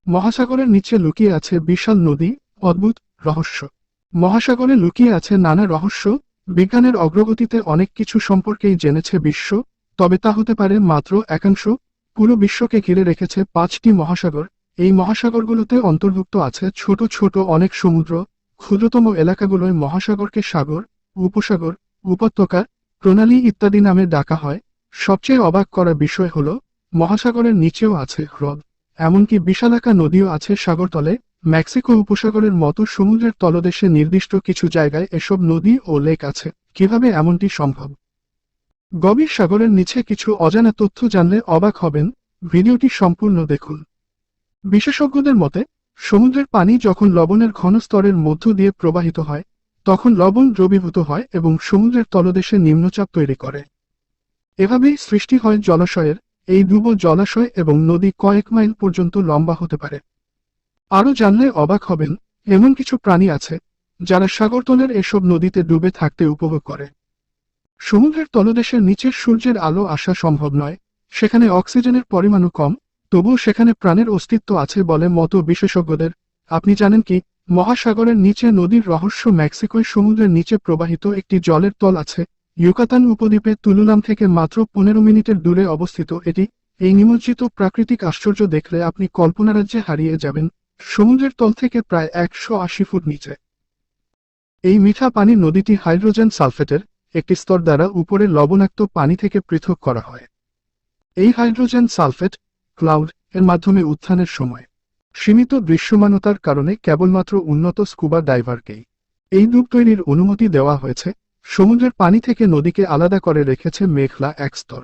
মহাসাগরের নিচে লুকিয়ে আছে বিশাল নদী, অদ্ভুত রহস্য। মহাসাগরে লুকিয়ে আছে নানা রহস্য। বিজ্ঞানের অগ্রগতিতে অনেক কিছু সম্পর্কেই জেনেছে বিশ্ব, তবে তা হতে পারে মাত্র একাংশ। পুরো বিশ্বকে ঘিরে রেখেছে 5টি মহাসাগর। এই মহাসাগরগুলোতে অন্তর্ভুক্ত আছে ছোট ছোট অনেক সমুদ্র। ক্ষুদ্রতম এলাকাগুলোয় মহাসাগরকে সাগর, উপসাগর, উপত্যকা, প্রণালী ইত্যাদি নামে ডাকা হয়। সবচেয়ে অবাক করার বিষয় হল, মহাসাগরের নিচেও আছে হ্রদ, এমনকি বিশালাকা নদীও আছে সাগরতলে। মেক্সিকো উপসাগরের মতো সমুদ্রের তলদেশে নির্দিষ্ট কিছু জায়গায় এসব নদী ও লেক আছে। কিভাবে এমনটি সম্ভব? গভীর সাগরের নিচে কিছু অজানা তথ্য জানলে অবাক হবেন। ভিডিওটি সম্পূর্ণ দেখুন। বিশেষজ্ঞদের মতে, সমুদ্রের পানি যখন লবণের ঘন স্তরের মধ্য দিয়ে প্রবাহিত হয়, তখন লবণ দ্রবীভূত হয় এবং সমুদ্রের তলদেশে নিম্নচাপ তৈরি করে। এভাবেই সৃষ্টি হয় জলাশয়ের। এই ধ্রুব জলাশয় এবং নদী কয়েক মাইল পর্যন্ত লম্বা হতে পারে। আরও জানলে অবাক হবেন, এমন কিছু প্রাণী আছে যারা সাগরতলের এসব নদীতে ডুবে থাকতে উপভোগ করে। সমুদ্রের তলদেশের নিচের সূর্যের আলো আসা সম্ভব নয়, সেখানে অক্সিজেনের পরিমাণও কম, তবুও সেখানে প্রাণের অস্তিত্ব আছে বলে মত বিশেষজ্ঞদের। আপনি জানেন কি, মহাসাগরের নিচে নদীর রহস্য? মেক্সিকোয় সমুদ্রের নিচে প্রবাহিত একটি জলের তল আছে। ইউকাতান উপদ্বীপে তুলুলাম থেকে মাত্র 15 মিনিটের দূরে অবস্থিত এটি। এই নিমজ্জিত প্রাকৃতিক আশ্চর্য দেখলে আপনি কল্পনারাজ্যে হারিয়ে যাবেন। সমুদ্রের তল থেকে প্রায় 180 ফুট নিচে এই মিঠা পানির নদীটি হাইড্রোজেন সালফেটের একটি স্তর দ্বারা উপরে লবণাক্ত পানি থেকে পৃথক করা হয়। এই হাইড্রোজেন সালফেট ক্লাউড এর মাধ্যমে উত্থানের সময় সীমিত দৃশ্যমানতার কারণে কেবলমাত্র উন্নত স্কুবা ডাইভারকেই এই রূপ তৈরির অনুমতি দেওয়া হয়েছে। সমুদ্রের পানি থেকে নদীকে আলাদা করে রেখেছে মেঘলা এক স্তর।